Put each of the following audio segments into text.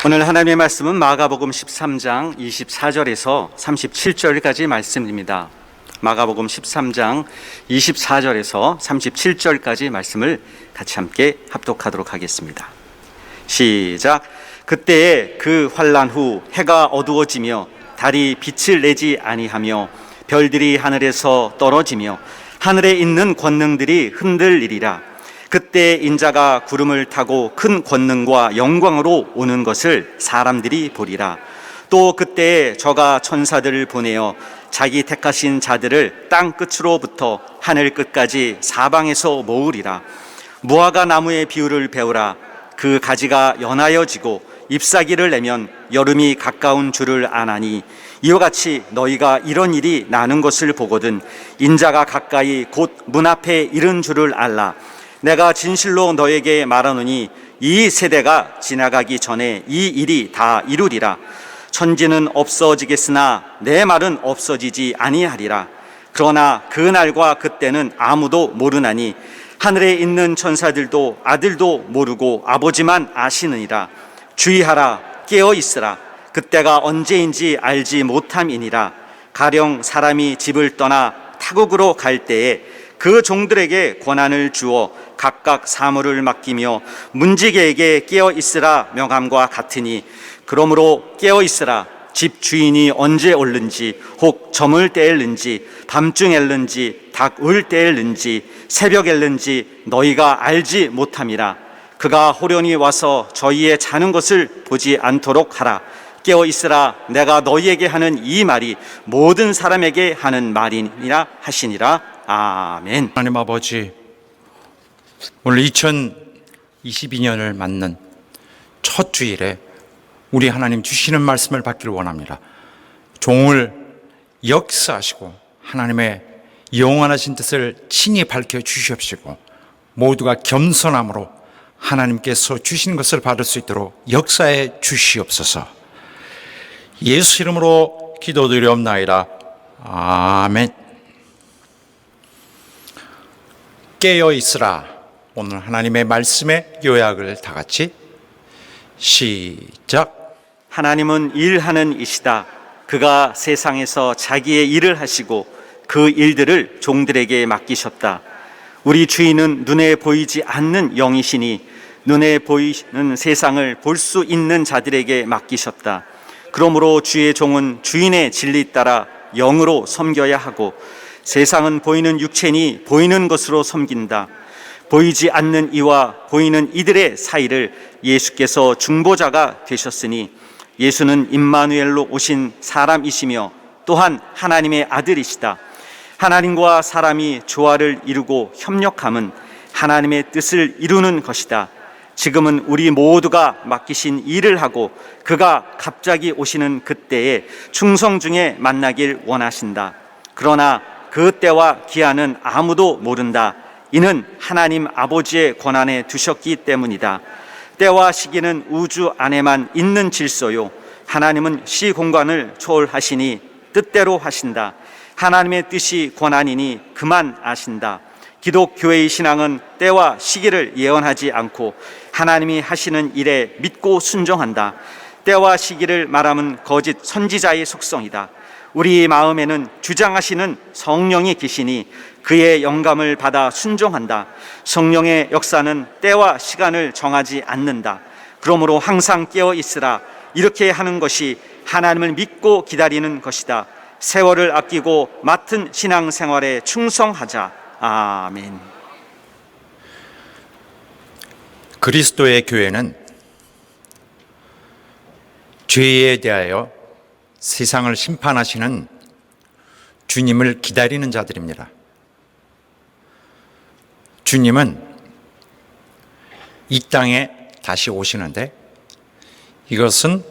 오늘 하나님의 말씀은 마가복음 13장 24절에서 37절까지 말씀입니다. 마가복음 13장 24절에서 37절까지 말씀을 같이 함께 합독하도록 하겠습니다. 시작. 그때에 그 환난 후 해가 어두워지며 달이 빛을 내지 아니하며 별들이 하늘에서 떨어지며 하늘에 있는 권능들이 흔들리리라. 그때 인자가 구름을 타고 큰 권능과 영광으로 오는 것을 사람들이 보리라. 또 그때에 저가 천사들을 보내어 자기 택하신 자들을 땅 끝으로부터 하늘 끝까지 사방에서 모으리라. 무화과 나무의 비유를 배우라. 그 가지가 연하여지고 잎사귀를 내면 여름이 가까운 줄을 아나니, 이와 같이 너희가 이런 일이 나는 것을 보거든 인자가 가까이 곧 문 앞에 이른 줄을 알라. 내가 진실로 너에게 말하노니 이 세대가 지나가기 전에 이 일이 다 이루리라. 천지는 없어지겠으나 내 말은 없어지지 아니하리라. 그러나 그 날과 그때는 아무도 모르나니 하늘에 있는 천사들도 아들도 모르고 아버지만 아시느니라. 주의하라, 깨어 있으라. 그때가 언제인지 알지 못함이니라. 가령 사람이 집을 떠나 타국으로 갈 때에 그 종들에게 권한을 주어 각각 사물을 맡기며 문지기에게 깨어 있으라 명함과 같으니, 그러므로 깨어 있으라. 집 주인이 언제 올는지, 혹 저물 때일는지, 밤중일는지, 닭 울 때일는지, 새벽일는지 너희가 알지 못함이라. 그가 호련히 와서 저희의 자는 것을 보지 않도록 하라. 깨어 있으라. 내가 너희에게 하는 이 말이 모든 사람에게 하는 말이니라 하시니라. 아멘. 하나님 아버지, 오늘 2022년을 맞는 첫 주일에 우리 하나님 주시는 말씀을 받기를 원합니다. 종을 역사하시고 하나님의 영원하신 뜻을 친히 밝혀 주시옵시고, 모두가 겸손함으로 하나님께서 주신 것을 받을 수 있도록 역사해 주시옵소서. 예수 이름으로 기도드리옵나이다. 아멘. 깨어 있으라. 오늘 하나님의 말씀의 요약을 다 같이 시작. 하나님은 일하는 이시다. 그가 세상에서 자기의 일을 하시고 그 일들을 종들에게 맡기셨다. 우리 주인은 눈에 보이지 않는 영이시니 눈에 보이는 세상을 볼 수 있는 자들에게 맡기셨다. 그러므로 주의 종은 주인의 진리 따라 영으로 섬겨야 하고, 세상은 보이는 육체니 보이는 것으로 섬긴다. 보이지 않는 이와 보이는 이들의 사이를 예수께서 중보자가 되셨으니, 예수는 임마누엘로 오신 사람이시며 또한 하나님의 아들이시다. 하나님과 사람이 조화를 이루고 협력함은 하나님의 뜻을 이루는 것이다. 지금은 우리 모두가 맡기신 일을 하고 그가 갑자기 오시는 그때에 충성 중에 만나길 원하신다. 그러나 그 때와 기한은 아무도 모른다. 이는 하나님 아버지의 권한에 두셨기 때문이다. 때와 시기는 우주 안에만 있는 질서요, 하나님은 시공간을 초월하시니 뜻대로 하신다. 하나님의 뜻이 권한이니 그만 아신다. 기독교회의 신앙은 때와 시기를 예언하지 않고 하나님이 하시는 일에 믿고 순종한다. 때와 시기를 말하면 거짓 선지자의 속성이다. 우리 마음에는 주장하시는 성령이 계시니 그의 영감을 받아 순종한다. 성령의 역사는 때와 시간을 정하지 않는다. 그러므로 항상 깨어 있으라. 이렇게 하는 것이 하나님을 믿고 기다리는 것이다. 세월을 아끼고 맡은 신앙생활에 충성하자. 아멘. 그리스도의 교회는 죄에 대하여 세상을 심판하시는 주님을 기다리는 자들입니다. 주님은 이 땅에 다시 오시는데 이것은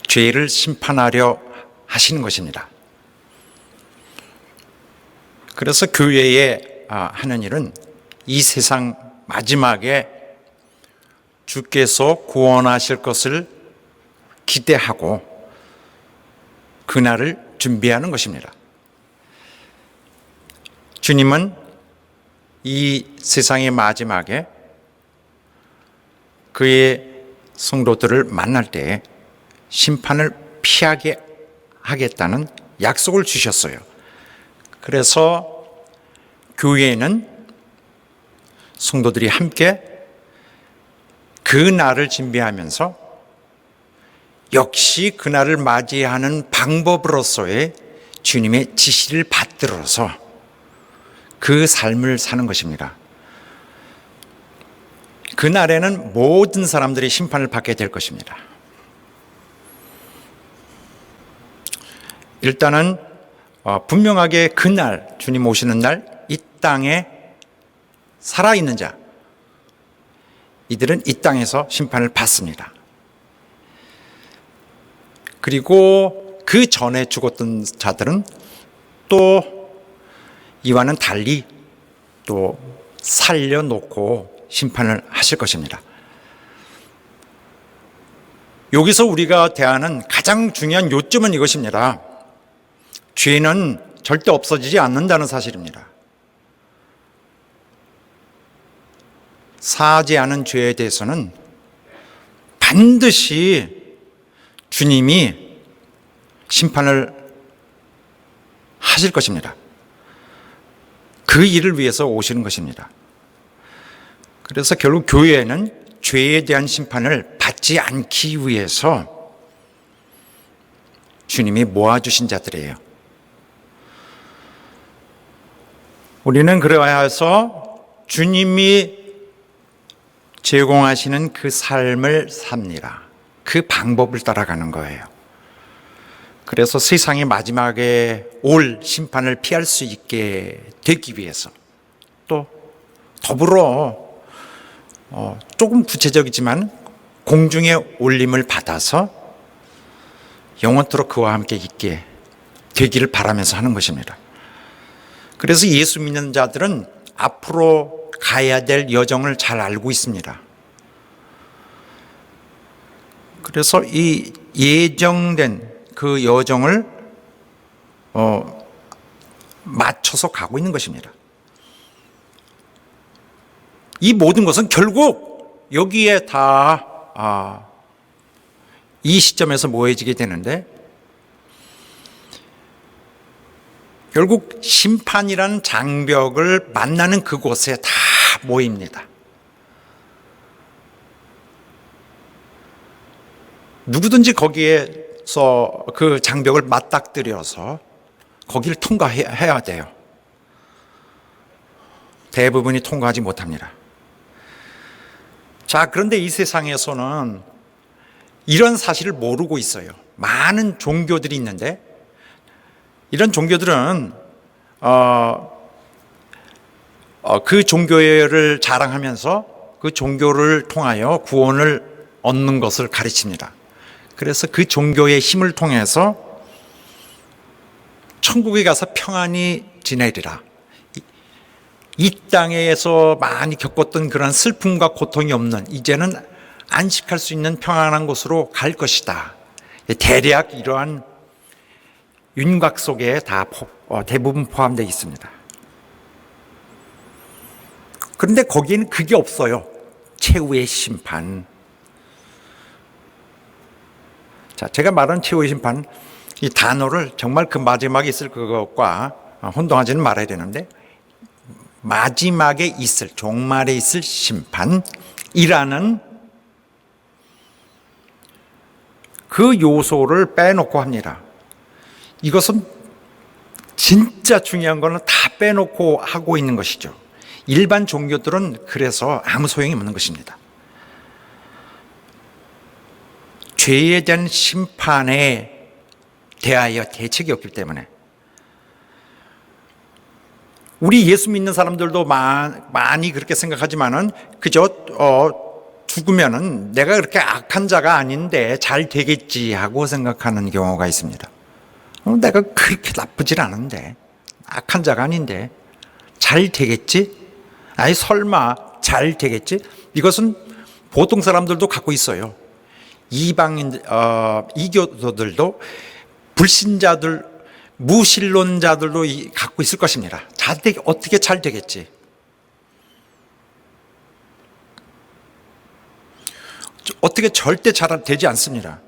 죄를 심판하려 하시는 것입니다. 그래서 교회에 하는 일은 이 세상 마지막에 주께서 구원하실 것을 기대하고 그날을 준비하는 것입니다. 주님은 이 세상의 마지막에 그의 성도들을 만날 때 심판을 피하게 하겠다는 약속을 주셨어요. 그래서 교회에는 성도들이 함께 그 날을 준비하면서 역시 그날을 맞이하는 방법으로서의 주님의 지시를 받들어서 그 삶을 사는 것입니다. 그날에는 모든 사람들이 심판을 받게 될 것입니다. 일단은 분명하게 그날, 주님 오시는 날 이 땅에 살아있는 자, 이들은 이 땅에서 심판을 받습니다. 그리고 그 전에 죽었던 자들은 또 이와는 달리 또 살려놓고 심판을 하실 것입니다. 여기서 우리가 대하는 가장 중요한 요점은 이것입니다. 죄는 절대 없어지지 않는다는 사실입니다. 사하지 않은 죄에 대해서는 반드시 주님이 심판을 하실 것입니다. 그 일을 위해서 오시는 것입니다. 그래서 결국 교회는 죄에 대한 심판을 받지 않기 위해서 주님이 모아주신 자들이에요. 우리는 그래야 해서 주님이 제공하시는 그 삶을 삽니다. 그 방법을 따라가는 거예요. 그래서 세상의 마지막에 올 심판을 피할 수 있게 되기 위해서 또 더불어 조금 구체적이지만 공중의 올림을 받아서 영원토록 그와 함께 있게 되기를 바라면서 하는 것입니다. 그래서 예수 믿는 자들은 앞으로 가야 될 여정을 잘 알고 있습니다. 그래서 이 예정된 그 여정을 맞춰서 가고 있는 것입니다. 이 모든 것은 결국 여기에 다 이 시점에서 모여지게 되는데 결국 심판이라는 장벽을 만나는 그곳에 다 모입니다. 누구든지 거기에서 그 장벽을 맞닥뜨려서 거기를 통과해야 돼요. 대부분이 통과하지 못합니다. 자, 그런데 이 세상에서는 이런 사실을 모르고 있어요. 많은 종교들이 있는데 이런 종교들은 그 종교를 자랑하면서 그 종교를 통하여 구원을 얻는 것을 가르칩니다. 그래서 그 종교의 힘을 통해서 천국에 가서 평안히 지내리라. 이 땅에서 많이 겪었던 그런 슬픔과 고통이 없는 이제는 안식할 수 있는 평안한 곳으로 갈 것이다. 대략 이러한 윤곽 속에 다 대부분 포함되어 있습니다. 그런데 거기에는 그게 없어요. 최후의 심판. 자, 제가 말한 최후의 심판, 이 단어를 정말 그 마지막에 있을 그것과 혼동하지는 말아야 되는데 마지막에 있을, 종말에 있을 심판이라는 그 요소를 빼놓고 합니다. 이것은 진짜 중요한 거는 다 빼놓고 하고 있는 것이죠. 일반 종교들은 그래서 아무 소용이 없는 것입니다. 죄에 대한 심판에 대하여 대책이 없기 때문에 우리 예수 믿는 사람들도 많이 그렇게 생각하지만은 그저 죽으면은 내가 그렇게 악한 자가 아닌데 잘 되겠지 하고 생각하는 경우가 있습니다. 내가 그렇게 나쁘질 않은데 악한 자가 아닌데 잘 되겠지? 아니 설마 잘 되겠지? 이것은 보통 사람들도 갖고 있어요. 이방인 이교도들도 불신자들 무신론자들도 갖고 있을 것입니다. 어떻게 잘 되겠지? 어떻게 절대 잘 되지 않습니다.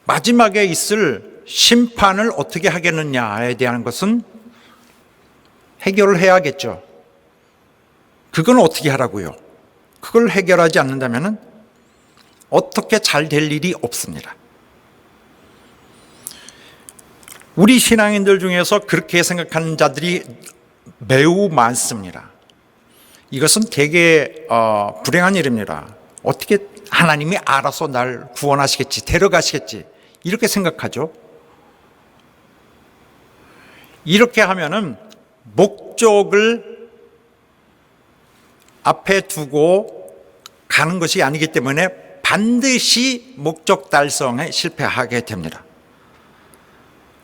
마지막에 있을 심판을 어떻게 하겠느냐에 대한 것은 해결을 해야겠죠. 그건 어떻게 하라고요? 그걸 해결하지 않는다면 어떻게 잘 될 일이 없습니다. 우리 신앙인들 중에서 그렇게 생각하는 자들이 매우 많습니다. 이것은 되게 불행한 일입니다. 어떻게 하나님이 알아서 날 구원하시겠지, 데려가시겠지, 이렇게 생각하죠. 이렇게 하면은 목적을 앞에 두고 가는 것이 아니기 때문에 반드시 목적 달성에 실패하게 됩니다.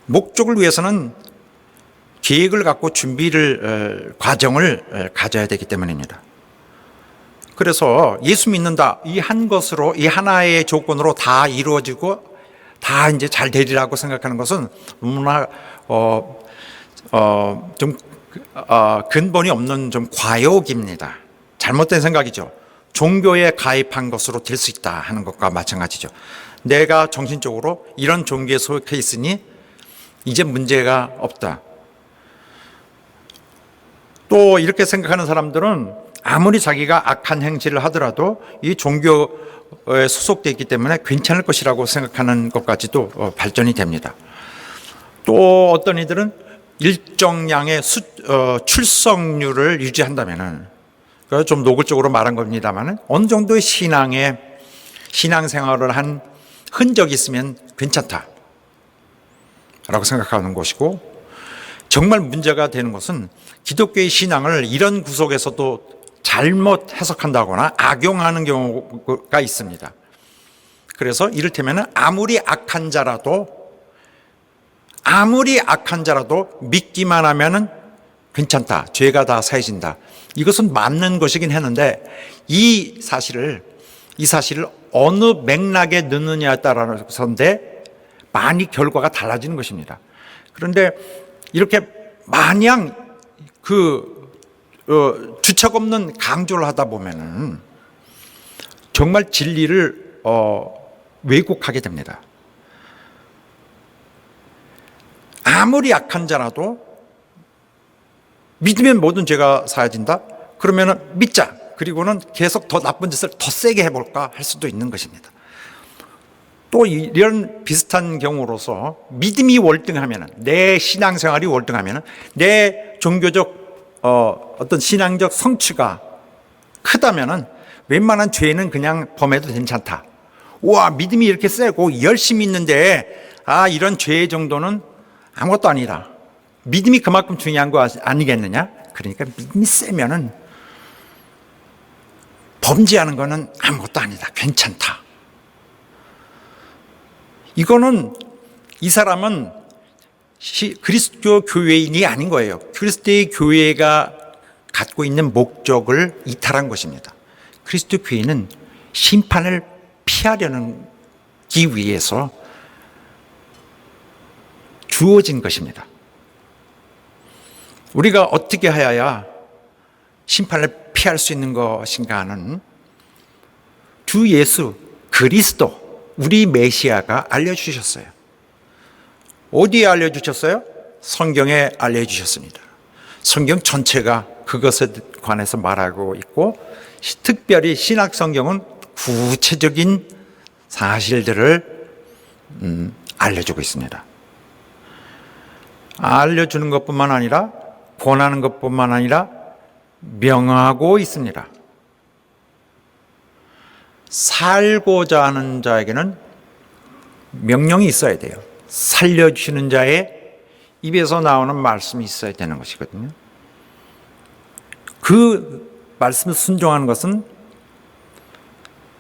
목적을 위해서는 계획을 갖고 준비를 과정을 가져야 되기 때문입니다. 그래서 예수 믿는다, 이 한 것으로, 이 하나의 조건으로 다 이루어지고 다 이제 잘 되리라고 생각하는 것은 너무나 좀 근본이 없는 좀 과욕입니다. 잘못된 생각이죠. 종교에 가입한 것으로 될 수 있다 하는 것과 마찬가지죠. 내가 정신적으로 이런 종교에 속해 있으니 이제 문제가 없다. 또 이렇게 생각하는 사람들은 아무리 자기가 악한 행실을 하더라도 이 종교에 소속되어 있기 때문에 괜찮을 것이라고 생각하는 것까지도 발전이 됩니다. 또 어떤 이들은 일정량의 출석률을 유지한다면은, 좀 노골적으로 말한 겁니다만 어느 정도의 신앙생활을 한 흔적이 있으면 괜찮다 라고 생각하는 것이고, 정말 문제가 되는 것은 기독교의 신앙을 이런 구석에서도 잘못 해석한다거나 악용하는 경우가 있습니다. 그래서 이를테면 아무리 악한 자라도 믿기만 하면 괜찮다, 죄가 다 사해진다, 이것은 맞는 것이긴 했는데 이 사실을 어느 맥락에 넣느냐에 따라서인데 많이 결과가 달라지는 것입니다. 그런데 이렇게 마냥 주책 없는 강조를 하다 보면은 정말 진리를 왜곡하게 됩니다. 아무리 약한 자라도 믿으면 모든 죄가 사해진다? 그러면은 믿자. 그리고는 계속 더 나쁜 짓을 더 세게 해볼까 할 수도 있는 것입니다. 또 이런 비슷한 경우로서 믿음이 월등하면, 내 신앙생활이 월등하면, 내 종교적 어떤 신앙적 성취가 크다면은 웬만한 죄는 그냥 범해도 괜찮다. 우와, 믿음이 이렇게 세고 열심히 있는데 이런 죄 정도는 아무것도 아니다. 믿음이 그만큼 중요한 거 아니겠느냐? 그러니까 믿음이 세면은 범죄하는 거는 아무것도 아니다. 괜찮다. 이거는, 이 사람은 그리스도 교회인이 아닌 거예요. 그리스도의 교회가 갖고 있는 목적을 이탈한 것입니다. 그리스도 교회는 심판을 피하려기 위해서 주어진 것입니다. 우리가 어떻게 해야 심판을 피할 수 있는 것인가 하는 주 예수 그리스도, 우리 메시아가 알려주셨어요. 어디에 알려주셨어요? 성경에 알려주셨습니다. 성경 전체가 그것에 관해서 말하고 있고, 특별히 신약 성경은 구체적인 사실들을 알려주고 있습니다. 알려주는 것뿐만 아니라, 권하는 것뿐만 아니라 명하고 있습니다. 살고자 하는 자에게는 명령이 있어야 돼요. 살려주시는 자의 입에서 나오는 말씀이 있어야 되는 것이거든요. 그 말씀을 순종하는 것은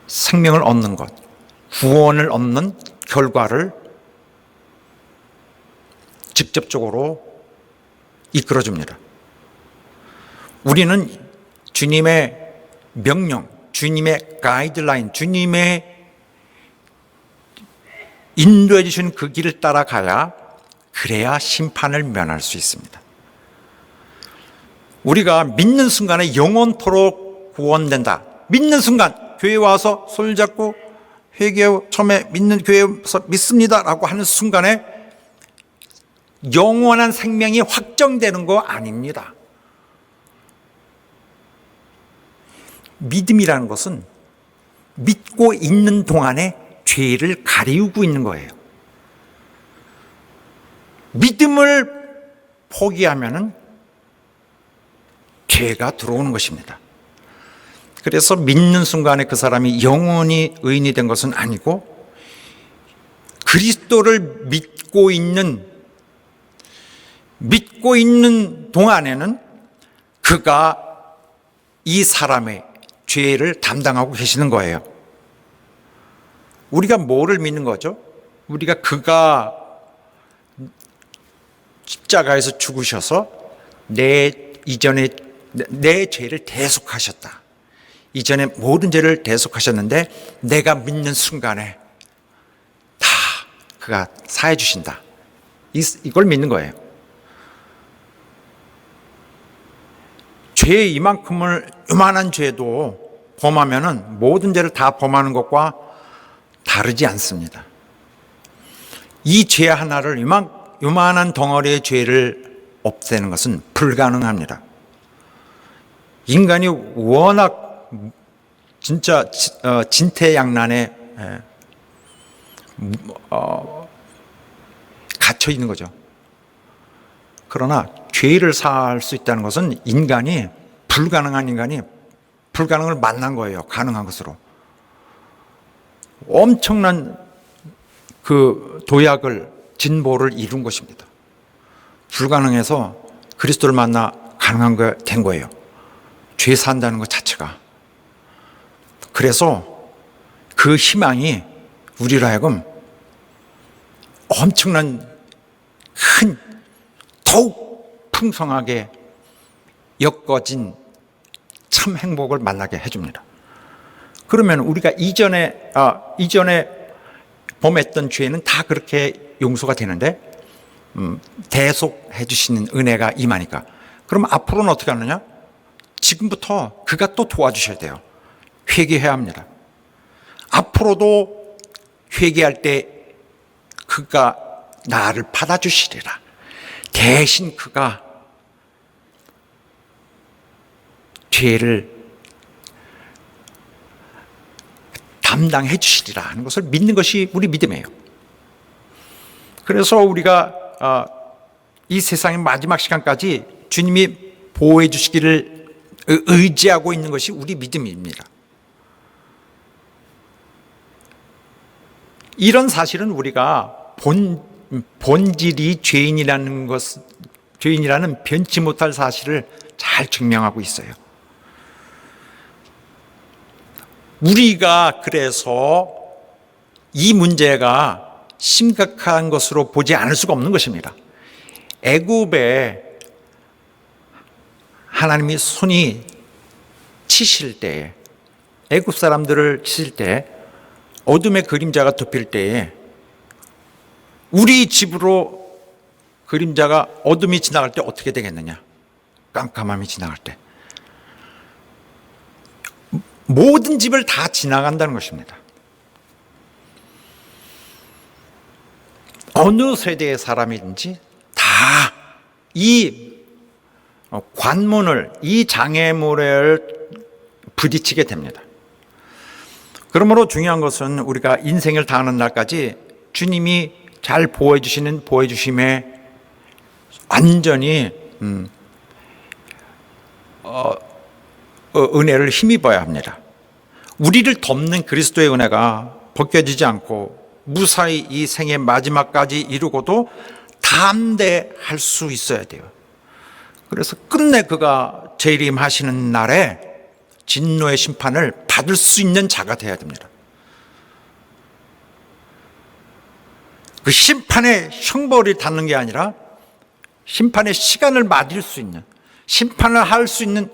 생명을 얻는 것, 구원을 얻는 결과를 직접적으로 이끌어줍니다. 우리는 주님의 명령, 주님의 가이드라인, 주님의 인도해 주신 그 길을 따라가야, 그래야 심판을 면할 수 있습니다. 우리가 믿는 순간에 영원토록 구원된다, 믿는 순간 교회 와서 손을 잡고 회개하고 처음에 믿는 교회에서 믿습니다라고 하는 순간에 영원한 생명이 확정되는 거 아닙니다. 믿음이라는 것은 믿고 있는 동안에 죄를 가리우고 있는 거예요. 믿음을 포기하면은 죄가 들어오는 것입니다. 그래서 믿는 순간에 그 사람이 영원히 의인이 된 것은 아니고 그리스도를 믿고 있는 동안에는 그가 이 사람의 죄를 담당하고 계시는 거예요. 우리가 뭐를 믿는 거죠? 우리가 그가 십자가에서 죽으셔서 내 죄를 대속하셨다. 이전에 모든 죄를 대속하셨는데 내가 믿는 순간에 다 그가 사해 주신다. 이걸 믿는 거예요. 죄 요만한 죄도 범하면은 모든 죄를 다 범하는 것과 다르지 않습니다. 이 죄 하나를 요만한 덩어리의 죄를 없애는 것은 불가능합니다. 인간이 워낙 진짜 진퇴양난에 갇혀 있는 거죠. 그러나 죄를 사할 수 있다는 것은 불가능한 인간이 불가능을 만난 거예요. 가능한 것으로. 엄청난 그 도약을 진보를 이룬 것입니다. 불가능해서 그리스도를 만나 가능한 거 된 거예요. 죄 산다는 것 자체가. 그래서 그 희망이 우리로 하여금 엄청난 더욱 풍성하게 엮어진 참 행복을 만나게 해줍니다. 그러면 우리가 이전에 범했던 죄는 다 그렇게 용서가 되는데 대속해 주시는 은혜가 임하니까. 그럼 앞으로는 어떻게 하느냐? 지금부터 그가 또 도와주셔야 돼요. 회개해야 합니다. 앞으로도 회개할 때 그가 나를 받아주시리라. 대신 그가 죄를 담당해 주시리라 하는 것을 믿는 것이 우리 믿음이에요. 그래서 우리가 이 세상의 마지막 시간까지 주님이 보호해 주시기를 의지하고 있는 것이 우리 믿음입니다. 이런 사실은 우리가 본질이 죄인이라는 변치 못할 사실을 잘 증명하고 있어요. 우리가 그래서 이 문제가 심각한 것으로 보지 않을 수가 없는 것입니다. 애굽에 하나님이 손이 치실 때에, 애굽 사람들을 치실 때, 어둠의 그림자가 덮일 때에 우리 집으로 그림자가 어둠이 지나갈 때 어떻게 되겠느냐? 깜깜함이 지나갈 때 모든 집을 다 지나간다는 것입니다. 어느 세대의 사람이든지 다 이 관문을, 이 장애물을 부딪히게 됩니다. 그러므로 중요한 것은 우리가 인생을 다하는 날까지 주님이 잘 보호해 주심에 완전히 은혜를 힘입어야 합니다. 우리를 덮는 그리스도의 은혜가 벗겨지지 않고 무사히 이 생의 마지막까지 이루고도 담대할 수 있어야 돼요. 그래서 끝내 그가 재림하시는 날에 진노의 심판을 받을 수 있는 자가 되어야 됩니다. 그 심판의 형벌이 닿는 게 아니라 심판의 시간을 맞을 수 있는, 심판을 할 수 있는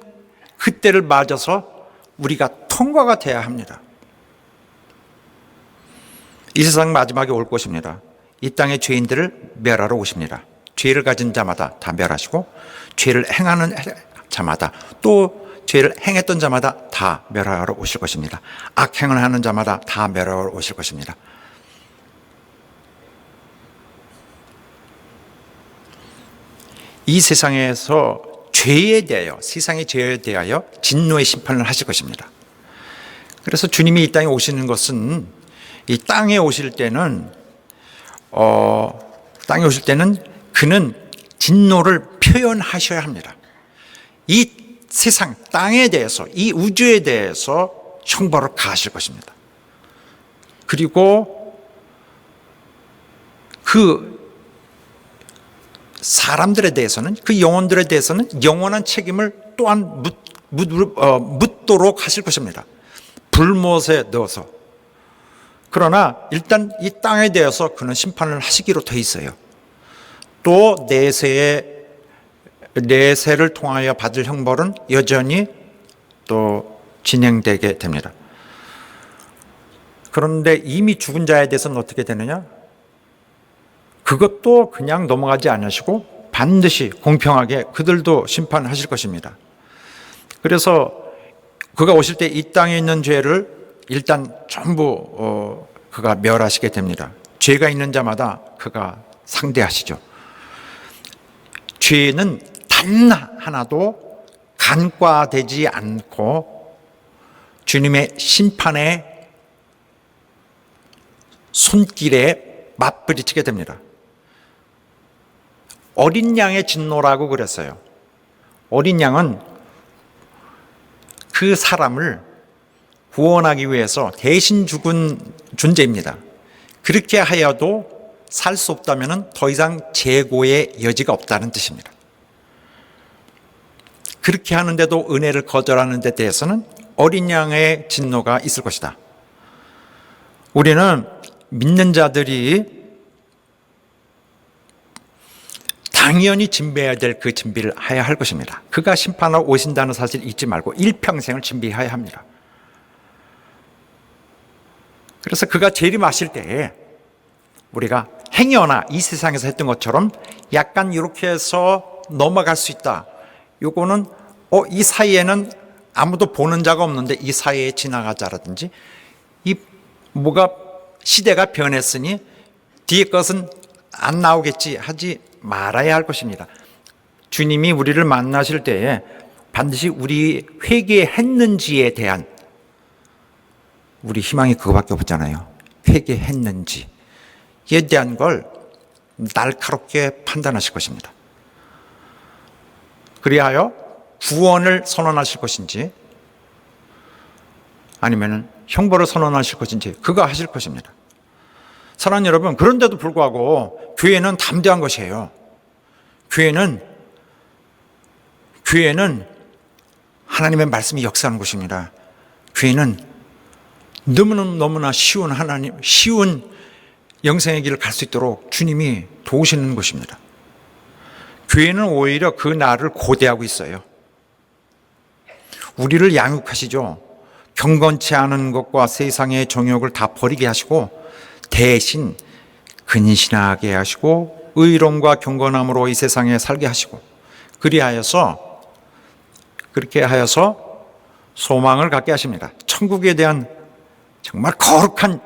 그때를 맞아서 우리가 통과가 돼야 합니다. 이 세상 마지막에 올 것입니다. 이 땅의 죄인들을 멸하러 오십니다. 죄를 가진 자마다 다 멸하시고 죄를 행하는 자마다 또 죄를 행했던 자마다 다 다 멸하러 오실 것입니다. 악행을 하는 자마다 다 멸하러 오실 것입니다. 이 세상에서 죄에 대하여, 세상의 죄에 대하여 진노의 심판을 하실 것입니다. 그래서 주님이 이 땅에 오시는 것은, 이 땅에 오실 때는 그는 진노를 표현하셔야 합니다. 이 세상, 땅에 대해서, 이 우주에 대해서 형벌을 가하실 것입니다. 그리고 그 사람들에 대해서는, 그 영혼들에 대해서는 영원한 책임을 또한 묻도록 하실 것입니다. 불못에 넣어서. 그러나 일단 이 땅에 대해서 그는 심판을 하시기로 돼 있어요. 또 내세를 통하여 받을 형벌은 여전히 또 진행되게 됩니다. 그런데 이미 죽은 자에 대해서는 어떻게 되느냐? 그것도 그냥 넘어가지 않으시고 반드시 공평하게 그들도 심판하실 것입니다. 그래서 그가 오실 때 이 땅에 있는 죄를 일단 전부 그가 멸하시게 됩니다. 죄가 있는 자마다 그가 상대하시죠. 죄는 단 하나도 간과되지 않고 주님의 심판의 손길에 맞부딪히게 됩니다. 어린 양의 진노라고 그랬어요. 어린 양은 그 사람을 구원하기 위해서 대신 죽은 존재입니다. 그렇게 하여도 살 수 없다면 더 이상 재고의 여지가 없다는 뜻입니다. 그렇게 하는데도 은혜를 거절하는 데 대해서는 어린 양의 진노가 있을 것이다. 우리는 믿는 자들이 당연히 준비해야 될 그 준비를 해야 할 것입니다. 그가 심판하러 오신다는 사실 잊지 말고 일평생을 준비해야 합니다. 그래서 그가 재림하실 때에 우리가 행여나 이 세상에서 했던 것처럼 약간 이렇게 해서 넘어갈 수 있다. 요거는 이 사이에는 아무도 보는 자가 없는데 이 사이에 지나가자라든지, 이 뭐가 시대가 변했으니 뒤에 것은 안 나오겠지 하지 말아야 할 것입니다. 주님이 우리를 만나실 때에 반드시 우리 회개했는지에 대한, 우리 희망이 그거밖에 없잖아요. 회개했는지에 대한 걸 날카롭게 판단하실 것입니다. 그리하여 구원을 선언하실 것인지 아니면 형벌을 선언하실 것인지 그거 하실 것입니다. 사랑하는 여러분, 그런데도 불구하고 교회는 담대한 것이에요. 교회는 하나님의 말씀이 역사하는 곳입니다. 교회는 너무나 쉬운 영생의 길을 갈 수 있도록 주님이 도우시는 곳입니다. 교회는 오히려 그 날을 고대하고 있어요. 우리를 양육하시죠. 경건치 않은 것과 세상의 정욕을 다 버리게 하시고 대신 근신하게 하시고 의로움과 경건함으로 이 세상에 살게 하시고, 그렇게 하여서 소망을 갖게 하십니다. 천국에 대한 정말 거룩한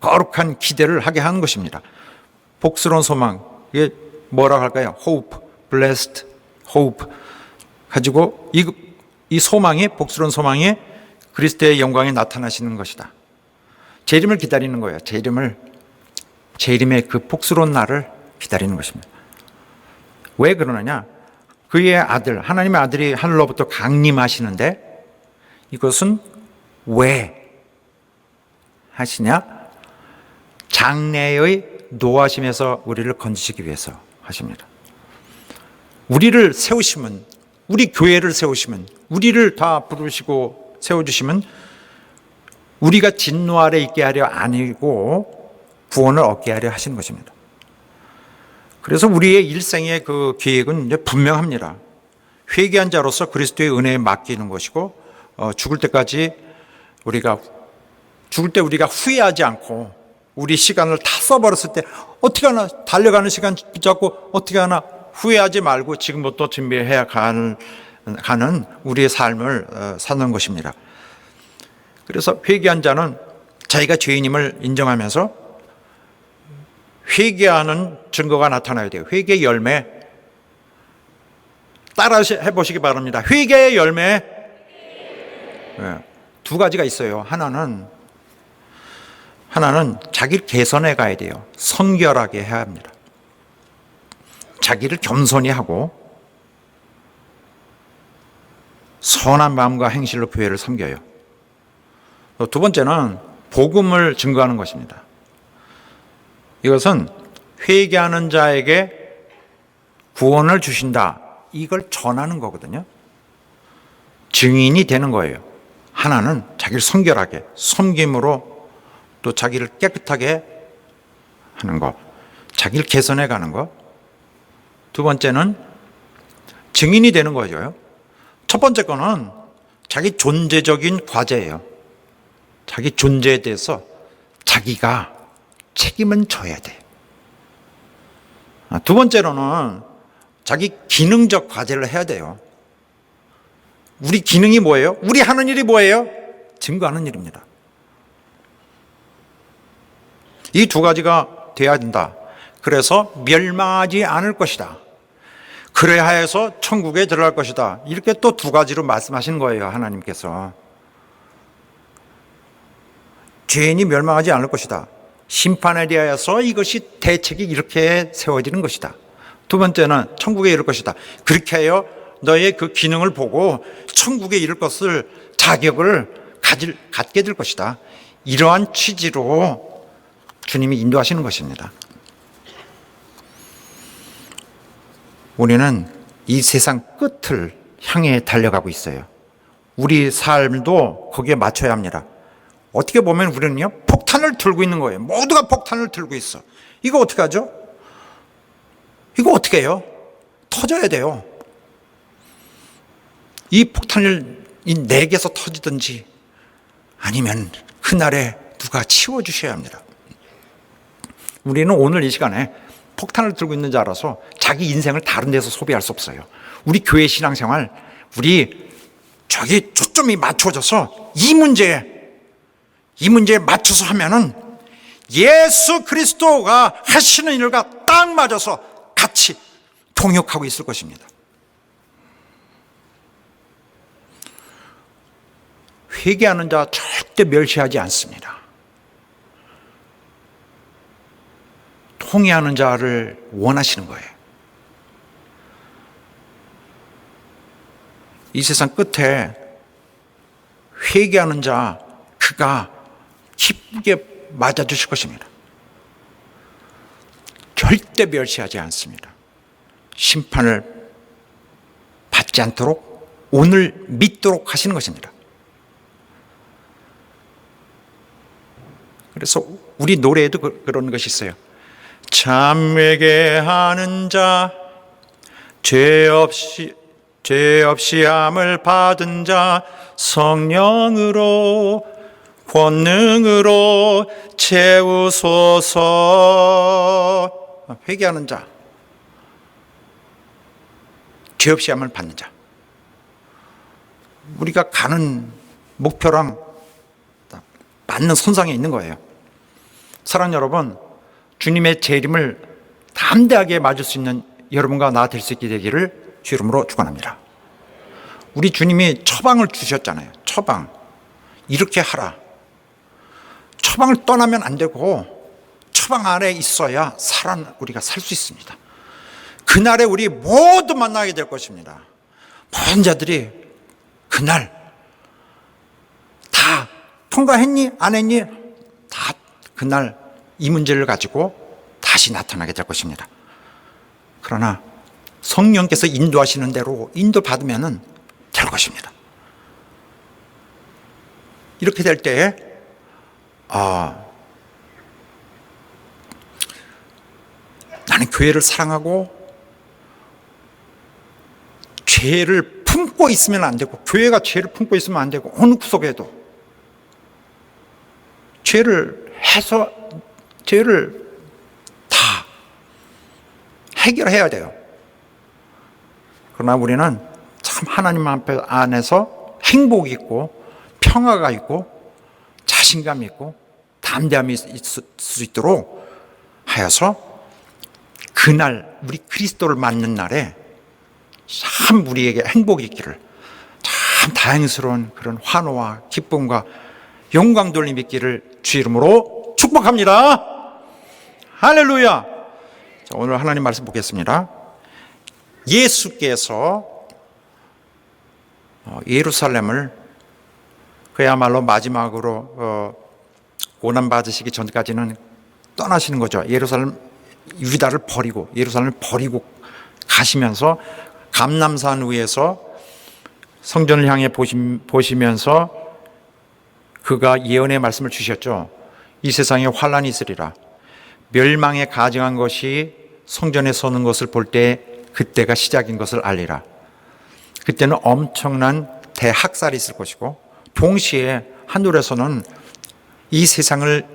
거룩한 기대를 하게 하는 것입니다. 복스러운 소망, 이게 뭐라고 할까요? hope, blessed hope 가지고 이 소망이, 복스러운 소망이 그리스도의 영광에 나타나시는 것이다. 재림을 기다리는 거예요. 재림의 그 복스러운 날을 기다리는 것입니다. 왜 그러느냐? 그의 아들, 하나님의 아들이 하늘로부터 강림하시는데 이것은 왜 하시냐? 장래의 노하심에서 우리를 건지시기 위해서 하십니다. 우리를 세우시면, 우리 교회를 세우시면, 우리를 다 부르시고 세워주시면 우리가 진노 아래 있게 하려 아니고 구원을 얻게 하려 하시는 것입니다. 그래서 우리의 일생의 그 계획은 이제 분명합니다. 회개한 자로서 그리스도의 은혜에 맡기는 것이고, 죽을 때 우리가 후회하지 않고 우리 시간을 다 써버렸을 때 어떻게 하나, 달려가는 시간 붙잡고 어떻게 하나 후회하지 말고 지금부터 준비해야 할 가는 우리의 삶을 사는 것입니다. 그래서 회개한 자는 자기가 죄인임을 인정하면서 회개하는 증거가 나타나야 돼요. 회개 열매. 따라 해보시기 바랍니다. 회개의 열매. 두 가지가 있어요. 하나는 자기를 개선해 가야 돼요. 성결하게 해야 합니다. 자기를 겸손히 하고 선한 마음과 행실로 교회를 섬겨요. 두 번째는 복음을 증거하는 것입니다. 이것은 회개하는 자에게 구원을 주신다. 이걸 전하는 거거든요. 증인이 되는 거예요. 하나는 자기를 성결하게, 섬김으로 또 자기를 깨끗하게 하는 것, 자기를 개선해 가는 것. 두 번째는 증인이 되는 거죠. 첫 번째 거는 자기 존재적인 과제예요. 자기 존재에 대해서 자기가 책임은 져야 돼. 두 번째로는 자기 기능적 과제를 해야 돼요. 우리 기능이 뭐예요? 우리 하는 일이 뭐예요? 증거하는 일입니다. 이 두 가지가 돼야 된다. 그래서 멸망하지 않을 것이다. 그래야 해서 천국에 들어갈 것이다. 이렇게 또 두 가지로 말씀하시는 거예요, 하나님께서. 죄인이 멸망하지 않을 것이다. 심판에 대하여서 이것이 대책이 이렇게 세워지는 것이다. 두 번째는 천국에 이를 것이다. 그렇게 하여 너의 그 기능을 보고 천국에 이를 것을 자격을 갖게 될 것이다. 이러한 취지로 주님이 인도하시는 것입니다. 우리는 이 세상 끝을 향해 달려가고 있어요. 우리 삶도 거기에 맞춰야 합니다. 어떻게 보면 우리는요, 폭탄을 들고 있는 거예요. 모두가 폭탄을 들고 있어. 이거 어떻게 하죠? 이거 어떻게 해요? 터져야 돼요. 이 폭탄을 이 내게서 터지든지 아니면 그날에 누가 치워주셔야 합니다. 우리는 오늘 이 시간에 폭탄을 들고 있는 줄 알아서 자기 인생을 다른 데서 소비할 수 없어요. 우리 교회 신앙생활, 우리 저기 초점이 맞춰져서 이 문제에 맞춰서 하면은 예수 그리스도가 하시는 일과 딱 맞아서 같이 동역하고 있을 것입니다. 회개하는 자 절대 멸시하지 않습니다. 통회하는 자를 원하시는 거예요. 이 세상 끝에 회개하는 자, 그가 기쁘게 맞아주실 것입니다. 절대 멸시하지 않습니다. 심판을 받지 않도록 오늘 믿도록 하시는 것입니다. 그래서 우리 노래에도 그런 것이 있어요. 참 회개하는 자, 죄 없이 함을 받은 자, 성령으로 권능으로 채우소서. 회개하는 자, 죄 없이 함을 받는 자. 우리가 가는 목표랑 맞는 선상에 있는 거예요. 사랑하는 여러분, 주님의 재림을 담대하게 맞을 수 있는 여러분과 나 될 수 있게 되기를 주 이름으로 축원합니다. 우리 주님이 처방을 주셨잖아요. 처방. 이렇게 하라. 처방을 떠나면 안 되고 처방 안에 있어야 우리가 살 수 있습니다. 그날에 우리 모두 만나게 될 것입니다. 모든 자들이 그날 다 통과했니? 안 했니? 다 그날 이 문제를 가지고 다시 나타나게 될 것입니다. 그러나 성령께서 인도하시는 대로 인도받으면 될 것입니다. 이렇게 될 때에 나는 교회를 사랑하고 죄를 품고 있으면 안 되고, 교회가 죄를 품고 있으면 안 되고, 어느 구석에도 죄를 다 해결해야 돼요. 그러나 우리는 참 참 하나님 앞에 안에서 행복이 있고 평화가 있고 자신감이 있고 담대함이 있을 수 있도록 하여서 그날 우리 그리스도를 맞는 날에 참 우리에게 행복이 있기를, 참 다행스러운 그런 환호와 기쁨과 영광 돌림 있기를 주 이름으로 축복합니다. 할렐루야. 자, 오늘 하나님 말씀 보겠습니다. 예수께서 예루살렘을 그야말로 마지막으로 고난 받으시기 전까지는 떠나시는 거죠. 유다를 버리고 예루살렘을 버리고 가시면서 감람산 위에서 성전을 향해 보시면서 그가 예언의 말씀을 주셨죠. 이 세상에 환란이 있으리라. 멸망에 가증한 것이 성전에 서는 것을 볼 때 그때가 시작인 것을 알리라. 그때는 엄청난 대학살이 있을 것이고 동시에 하늘에서는 이 세상을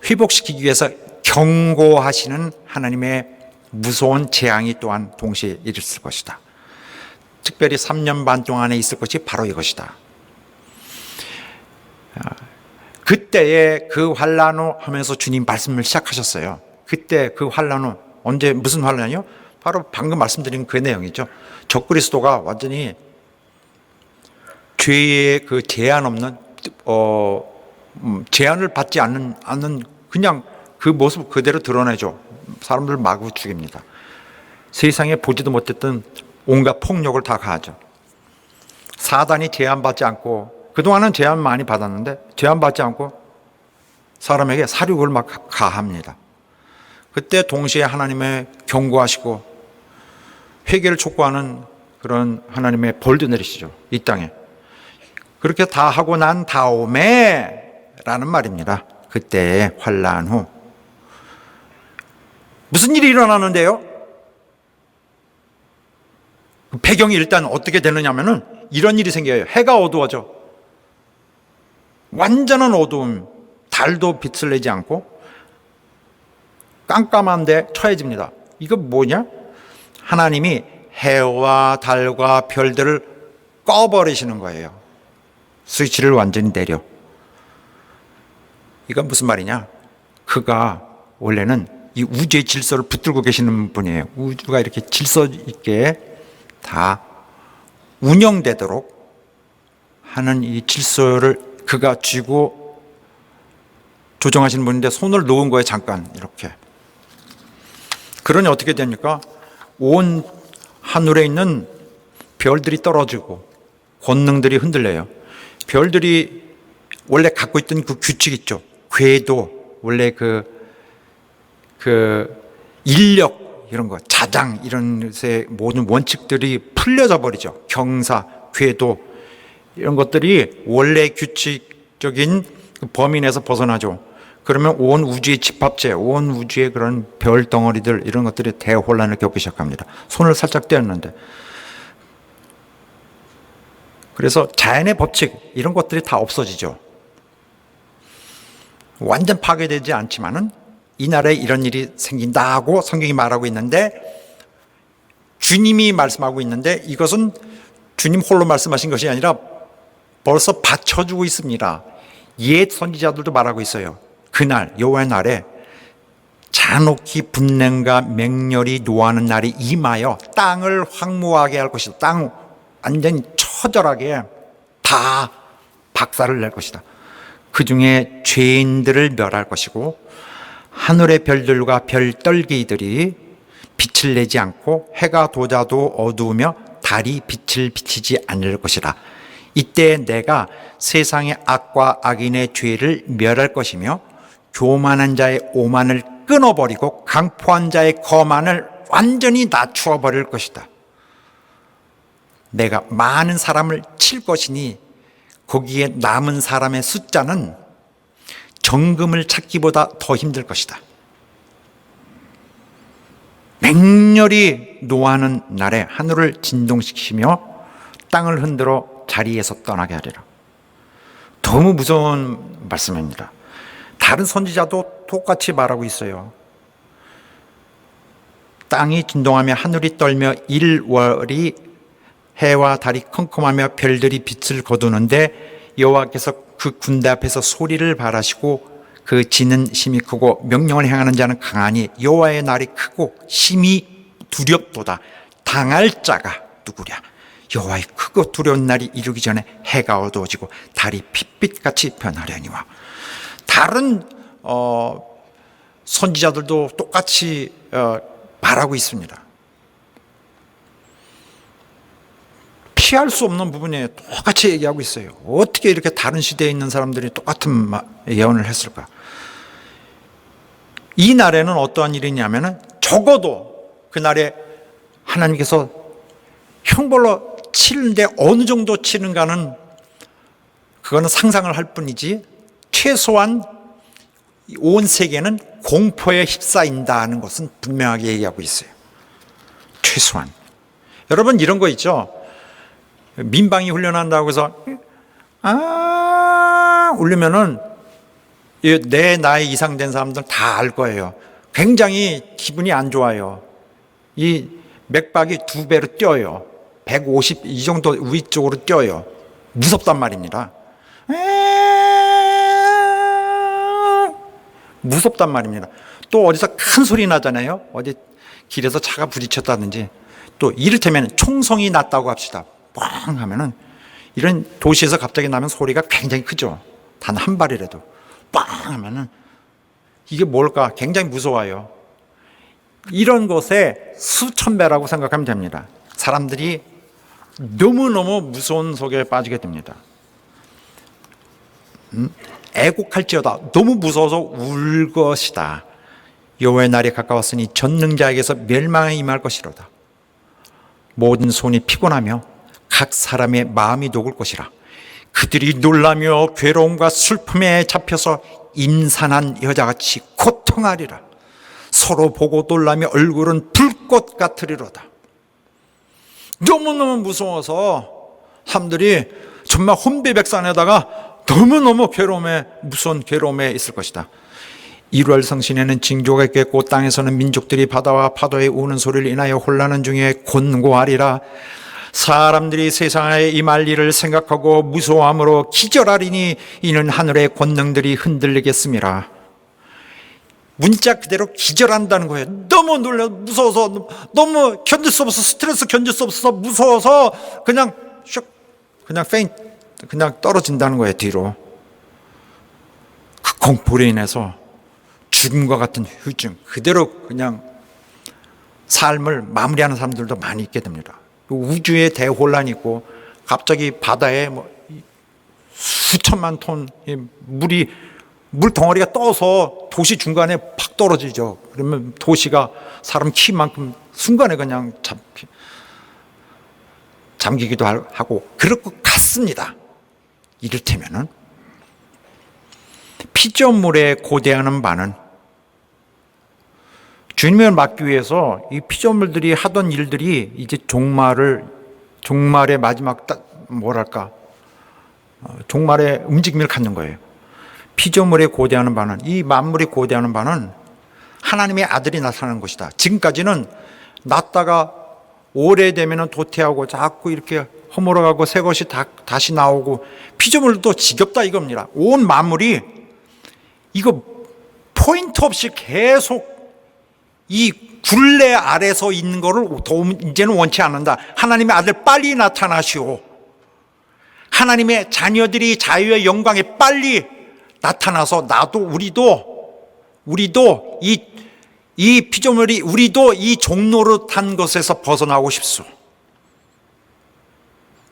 회복시키기 위해서 경고하시는 하나님의 무서운 재앙이 또한 동시에 일었을 것이다. 특별히 3년 반 동안에 있을 것이 바로 이것이다. 그때의 그 환란 후 하면서 주님 말씀을 시작하셨어요. 그때 그 환란 후 언제 무슨 환란이요? 바로 방금 말씀드린 그 내용이죠. 적그리스도가 완전히 죄의 그 제한 없는 제한을 받지 않는 그냥 그 모습 그대로 드러내죠. 사람들을 마구 죽입니다. 세상에 보지도 못했던 온갖 폭력을 다 가하죠. 사단이 제한받지 않고, 그동안은 제한 많이 받았는데 제한받지 않고 사람에게 사륙을 막 가합니다. 그때 동시에 하나님의 경고하시고 회개를 촉구하는 그런 하나님의 벌도 내리시죠. 이 땅에. 그렇게 다 하고 난 다음에 라는 말입니다. 그때의 환란 후 무슨 일이 일어나는데요? 배경이 일단 어떻게 되느냐면은 이런 일이 생겨요. 해가 어두워져. 완전한 어두움. 달도 빛을 내지 않고 깜깜한데 처해집니다. 이거 뭐냐? 하나님이 해와 달과 별들을 꺼버리시는 거예요. 스위치를 완전히 내려. 이건 무슨 말이냐? 그가 원래는 이 우주의 질서를 붙들고 계시는 분이에요. 우주가 이렇게 질서 있게 다 운영되도록 하는 이 질서를 그가 쥐고 조정하시는 분인데 손을 놓은 거예요. 잠깐 이렇게. 그러니 어떻게 됩니까? 온 하늘에 있는 별들이 떨어지고 권능들이 흔들려요. 별들이 원래 갖고 있던 그 규칙 있죠. 궤도, 원래 그 인력 이런 거, 자장 이런 것의 모든 원칙들이 풀려져 버리죠. 경사, 궤도 이런 것들이 원래 규칙적인 범위 내에서 벗어나죠. 그러면 온 우주의 집합체, 온 우주의 그런 별 덩어리들 이런 것들이 대혼란을 겪기 시작합니다. 손을 살짝 떼었는데. 그래서 자연의 법칙 이런 것들이 다 없어지죠. 완전 파괴되지 않지만은 이날에 이런 일이 생긴다고 성경이 말하고 있는데, 주님이 말씀하고 있는데 이것은 주님 홀로 말씀하신 것이 아니라 벌써 받쳐주고 있습니다. 옛 선지자들도 말하고 있어요. 그날 여호와의 날에 잔혹히 분냄과 맹렬히 노하는 날이 임하여 땅을 황무하게 할 것이다. 땅 완전히 처절하게 다 박살을 낼 것이다. 그 중에 죄인들을 멸할 것이고 하늘의 별들과 별떨기들이 빛을 내지 않고 해가 돋아도 어두우며 달이 빛을 비치지 않을 것이라. 이때 내가 세상의 악과 악인의 죄를 멸할 것이며 교만한 자의 오만을 끊어버리고 강포한 자의 거만을 완전히 낮추어 버릴 것이다. 내가 많은 사람을 칠 것이니 거기에 남은 사람의 숫자는 정금을 찾기보다 더 힘들 것이다. 맹렬히 노하는 날에 하늘을 진동시키며 땅을 흔들어 자리에서 떠나게 하리라. 너무 무서운 말씀입니다. 다른 선지자도 똑같이 말하고 있어요. 땅이 진동하며 하늘이 떨며 일월이 해와 달이 컴컴하며 별들이 빛을 거두는데 여호와께서 그 군대 앞에서 소리를 발하시고 그 지는 심히 크고 명령을 행하는 자는 강하니 여호와의 날이 크고 심히 두렵도다. 당할 자가 누구랴? 여호와의 크고 두려운 날이 이르기 전에 해가 어두워지고 달이 핏빛같이 변하려니와. 다른 선지자들도 똑같이 말하고 있습니다. 피할 수 없는 부분에 똑같이 얘기하고 있어요. 어떻게 이렇게 다른 시대에 있는 사람들이 똑같은 예언을 했을까? 이 날에는 어떠한 일이냐면 적어도 그날에 하나님께서 형벌로 치는데 어느 정도 치는가는 그거는 상상을 할 뿐이지 최소한 온 세계는 공포에 휩싸인다는 것은 분명하게 얘기하고 있어요. 최소한. 여러분 이런 거 있죠? 민방위 훈련한다고 해서 울리면은 내 나이 이상 된 사람들 다 알 거예요. 굉장히 기분이 안 좋아요. 이 맥박이 2배로 뛰어요. 150 이 정도 위쪽으로 뛰어요. 무섭단 말입니다. 무섭단 말입니다. 또 어디서 큰 소리 나잖아요. 어디 길에서 차가 부딪혔다든지 또 이를테면 총성이 났다고 합시다. 꽝 하면은 이런 도시에서 갑자기 나면 소리가 굉장히 크죠. 단 한 발이라도 꽝 하면은 이게 뭘까? 굉장히 무서워요. 이런 것에 수천 배라고 생각하면 됩니다. 사람들이 너무너무 무서운 속에 빠지게 됩니다. 애곡할지어다. 너무 무서워서 울 것이다. 여호와의 날이 가까웠으니 전능자에게서 멸망이 임할 것이로다. 모든 손이 피곤하며 각 사람의 마음이 녹을 것이라. 그들이 놀라며 괴로움과 슬픔에 잡혀서 임산한 여자같이 고통하리라. 서로 보고 놀라며 얼굴은 불꽃 같으리로다. 너무너무 무서워서 사람들이 정말 혼비백산에다가 너무너무 무서운 괴로움에 있을 것이다. 1월 성신에는 징조가 있겠고 땅에서는 민족들이 바다와 파도의 우는 소리를 인하여 혼란한 중에 곤고하리라. 사람들이 세상에 임할 일을 생각하고 무서워함으로 기절하리니 이는 하늘의 권능들이 흔들리겠습니다. 문자 그대로 기절한다는 거예요. 너무 놀라 무서워서 너무 견딜 수 없어서 스트레스 견딜 수 없어서 무서워서 그냥 그냥 떨어진다는 거예요. 뒤로. 그 공포로 인해서 죽음과 같은 후유증 그대로 그냥 삶을 마무리하는 사람들도 많이 있게 됩니다. 우주에 대혼란이 있고 갑자기 바다에 수천만 톤 물 덩어리가 떠서 도시 중간에 팍 떨어지죠. 그러면 도시가 사람 키만큼 순간에 그냥 잠기기도 하고 그럴 것 같습니다. 이를테면은 피조물에 고대하는 바는 주님을 막기 위해서 이 피조물들이 하던 일들이 이제 종말의 마지막 종말의 움직임을 갖는 거예요. 피조물에 고대하는 바는 이 만물이 고대하는 바는 하나님의 아들이 나타나는 것이다. 지금까지는 났다가 오래되면 도태하고 자꾸 이렇게 허물어가고 새 것이 다시 나오고 피조물도 지겹다 이겁니다. 온 만물이 이거 포인트 없이 계속 이 굴레 아래서 있는 거를 이제는 원치 않는다. 하나님의 아들 빨리 나타나시오. 하나님의 자녀들이 자유의 영광에 빨리 나타나서 우리도 이 피조물이 우리도 이 종노릇한 것에서 벗어나고 싶소.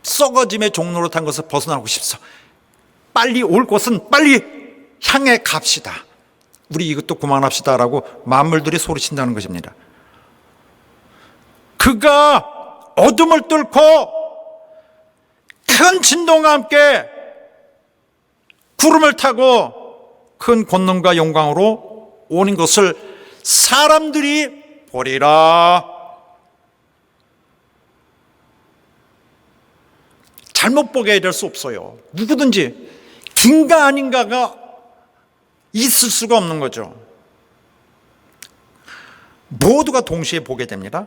썩어짐의 종노릇한 것에서 벗어나고 싶소. 빨리 올 곳은 빨리 향해 갑시다. 우리 이것도 그만합시다라고 만물들이 소리친다는 것입니다. 그가 어둠을 뚫고 큰 진동과 함께 구름을 타고 큰 권능과 영광으로 오는 것을 사람들이 보리라. 잘못 보게 될 수 없어요. 누구든지 긴가 아닌가가 있을 수가 없는 거죠. 모두가 동시에 보게 됩니다.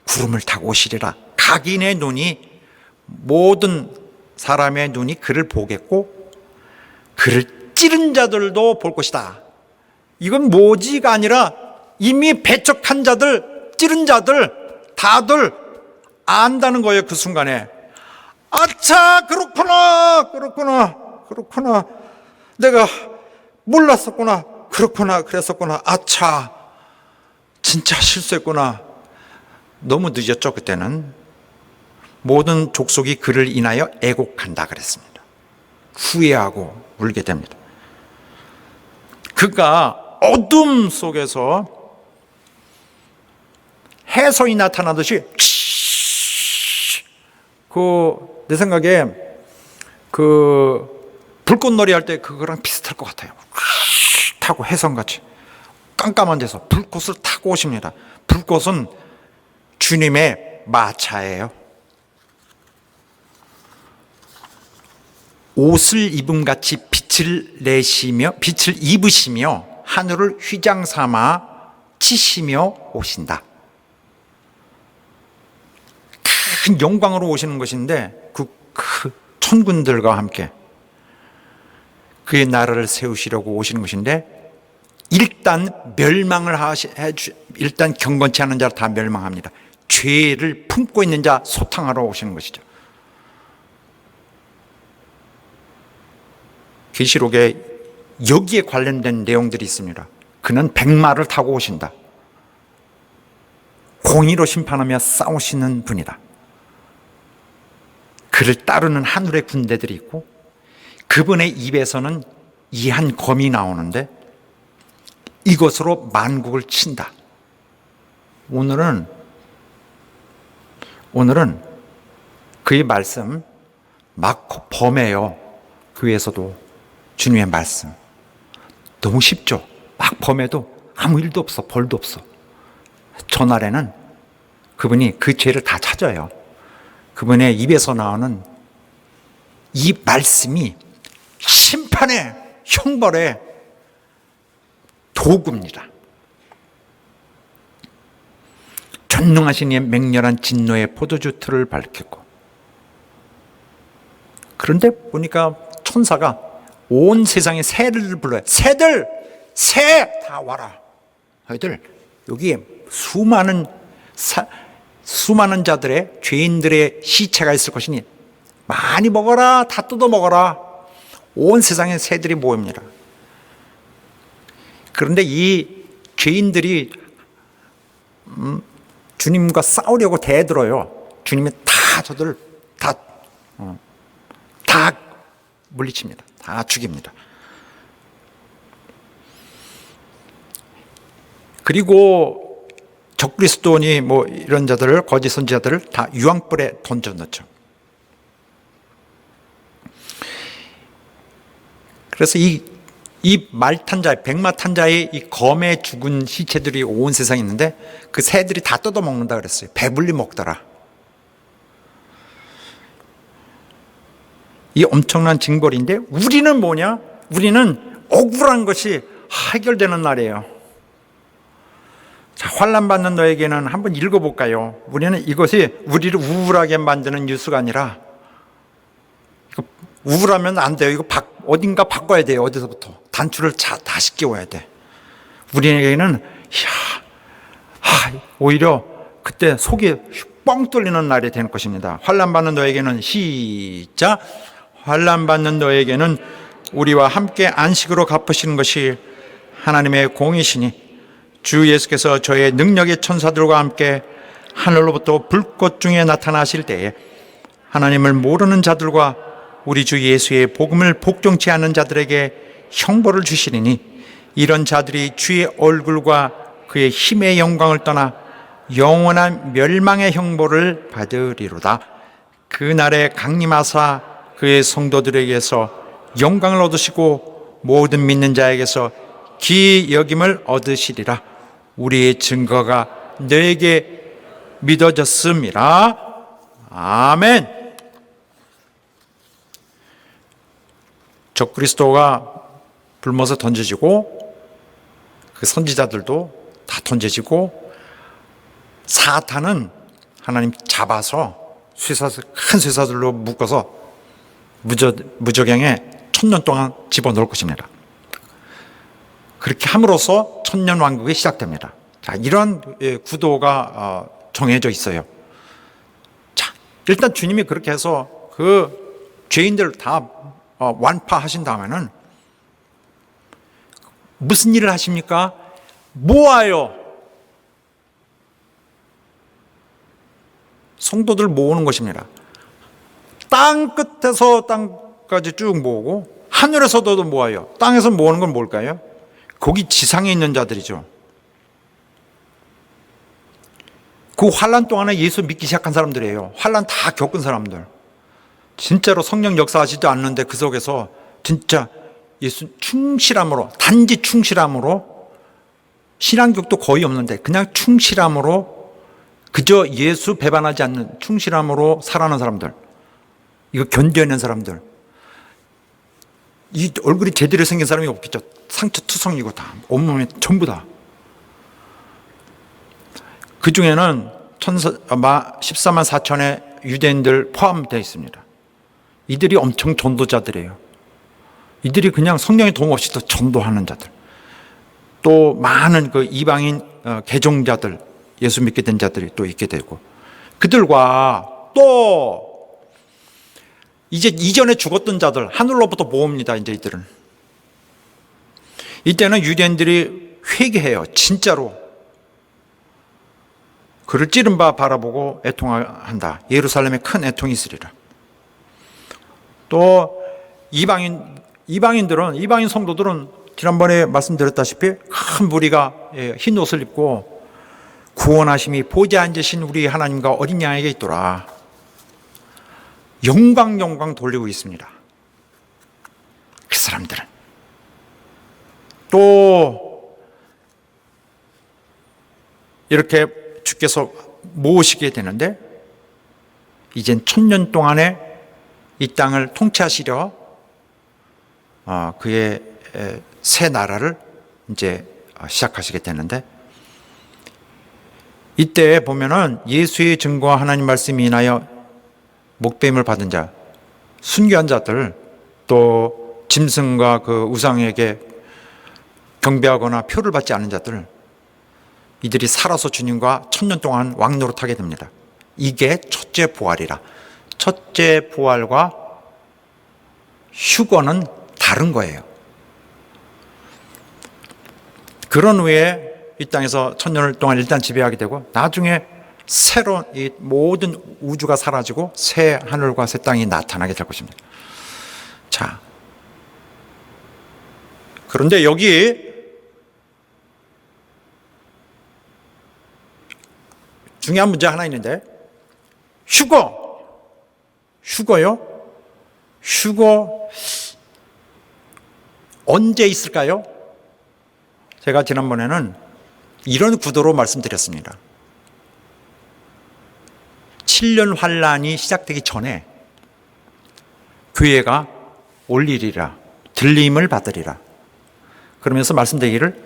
구름을 타고 오시리라. 각인의 눈이, 모든 사람의 눈이 그를 보겠고 그를 찌른 자들도 볼 것이다. 이건 모지가 아니라 이미 배척한 자들, 찌른 자들 다들 안다는 거예요. 그 순간에 아차, 그렇구나, 내가 몰랐었구나, 그랬었구나, 아차, 진짜 실수했구나. 너무 늦었죠. 그때는 모든 족속이 그를 인하여 애곡한다 그랬습니다. 후회하고 울게 됩니다. 그가 어둠 속에서 해성이 나타나듯이 내 생각에 불꽃놀이 할 때 그거랑 비슷할 것 같아요. 타고 해성같이 깜깜한 데서 불꽃을 타고 오십니다. 불꽃은 주님의 마차예요. 옷을 입음같이 빛을 입으시며 하늘을 휘장 삼아 치시며 오신다. 큰 영광으로 오시는 것인데 그 천군들과 함께 그의 나라를 세우시려고 오시는 것인데 일단 일단 경건치 않은 자를 다 멸망합니다. 죄를 품고 있는 자 소탕하러 오시는 것이죠. 계시록에 여기에 관련된 내용들이 있습니다. 그는 백마를 타고 오신다. 공의로 심판하며 싸우시는 분이다. 그를 따르는 하늘의 군대들이 있고 그분의 입에서는 이한 검이 나오는데 이것으로 만국을 친다. 오늘은 그의 말씀 막 범해요. 교회에서도 주님의 말씀 너무 쉽죠. 막 범해도 아무 일도 없어, 벌도 없어. 전날에는 그분이 그 죄를 다 찾아요. 그분의 입에서 나오는 이 말씀이 심판의 형벌의 도구입니다. 전능하신 이의 맹렬한 진노의 포도주 틀을 밝혔고, 그런데 보니까 천사가 온 세상의 새를 불러요. 새들, 새 다 와라. 너희들 여기 수많은 자들의 죄인들의 시체가 있을 것이니 많이 먹어라. 다 뜯어 먹어라. 온 세상의 새들이 모입니다. 그런데 이 죄인들이 주님과 싸우려고 대들어요. 주님이 다 저들 다 물리칩니다. 다 죽입니다. 그리고 적그리스도니 뭐 이런 자들을, 거짓 선지자들을 다 유황불에 던져 넣죠. 그래서 이 말 탄 자, 백마 탄 자의 이 검에 죽은 시체들이 온 세상에 있는데 그 새들이 다 뜯어 먹는다 그랬어요. 배불리 먹더라. 이 엄청난 징벌인데 우리는 뭐냐? 우리는 억울한 것이 해결되는 날이에요. 자, 환난 받는 너에게는 한번 읽어볼까요? 우리는 이것이 우리를 우울하게 만드는 뉴스가 아니라, 이거 우울하면 안 돼요. 이거 어딘가 바꿔야 돼요. 어디서부터 단추를 다시 끼워야 돼. 우리에게는 오히려 그때 속이 뻥 뚫리는 날이 될 것입니다. 환난 받는 너에게는 시작. 환난 받는 너에게는 우리와 함께 안식으로 갚으시는 것이 하나님의 공이시니 주 예수께서 저의 능력의 천사들과 함께 하늘로부터 불꽃 중에 나타나실 때에 하나님을 모르는 자들과 우리 주 예수의 복음을 복종치 않은 자들에게 형벌을 주시리니 이런 자들이 주의 얼굴과 그의 힘의 영광을 떠나 영원한 멸망의 형벌을 받으리로다. 그날에 강림하사 그의 성도들에게서 영광을 얻으시고 모든 믿는 자에게서 기이 여김을 얻으시리라. 우리의 증거가 너에게 믿어졌음이라. 아멘. 적그리스도가 불못에 던져지고 그 선지자들도 다 던져지고, 사탄은 하나님 잡아서 큰 쇠사슬로 묶어서 무저갱에 1000년 동안 집어넣을 것입니다. 그렇게 함으로써 천년왕국이 시작됩니다. 자, 이런 구도가 정해져 있어요. 자, 일단 주님이 그렇게 해서 그 죄인들 다 완파하신 다음에는 무슨 일을 하십니까? 모아요. 성도들 모으는 것입니다. 땅 끝에서 땅까지 쭉 모으고 하늘에서도 모아요. 땅에서 모으는 건 뭘까요? 거기 지상에 있는 자들이죠. 그 환난 동안에 예수 믿기 시작한 사람들이에요. 환난 다 겪은 사람들. 진짜로 성령 역사하지도 않는데 그 속에서 진짜 예수 충실함으로, 단지 충실함으로, 신앙격도 거의 없는데 그냥 충실함으로, 그저 예수 배반하지 않는 충실함으로 살아가는 사람들, 이거 견뎌내는 사람들, 이 얼굴이 제대로 생긴 사람이 없겠죠. 상처투성이고 다 온몸에 전부 다. 그 중에는 14만 4천의 유대인들 포함되어 있습니다. 이들이 엄청 전도자들이에요. 이들이 그냥 성령의 도움 없이도 전도하는 자들. 또 많은 그 이방인 개종자들, 예수 믿게 된 자들이 또 있게 되고, 그들과 또 이제 이전에 죽었던 자들 하늘로부터 모읍니다. 이제 이들은, 이때는 유대인들이 회개해요. 진짜로 그를 찌른 바 바라보고 애통한다. 예루살렘에 큰 애통이 있으리라. 또 이방인 성도들은 지난번에 말씀드렸다시피 큰 무리가 흰 옷을 입고 구원하심이 보좌에 앉으신 우리 하나님과 어린 양에게 있더라. 영광 돌리고 있습니다. 그 사람들은 또 이렇게 주께서 모으시게 되는데, 이젠 1000년 동안에 이 땅을 통치하시려 그의 새 나라를 이제 시작하시게 되는데, 이때 보면은 예수의 증거와 하나님 말씀이 인하여 목배임을 받은 자, 순교한 자들, 또 짐승과 그 우상에게 경배하거나 표를 받지 않은 자들, 이들이 살아서 주님과 1000년 동안 왕노릇하게 됩니다. 이게 첫째 부활이라. 첫째 부활과 휴거는 다른 거예요. 그런 후에 이 땅에서 1000년을 동안 일단 지배하게 되고, 나중에 새로운 이 모든 우주가 사라지고 새 하늘과 새 땅이 나타나게 될 것입니다. 자, 그런데 여기 중요한 문제 하나 있는데, 휴거요? 휴거 언제 있을까요? 제가 지난번에는 이런 구도로 말씀드렸습니다. 7년 환란이 시작되기 전에 교회가 올리리라, 들림을 받으리라. 그러면서 말씀드리기를,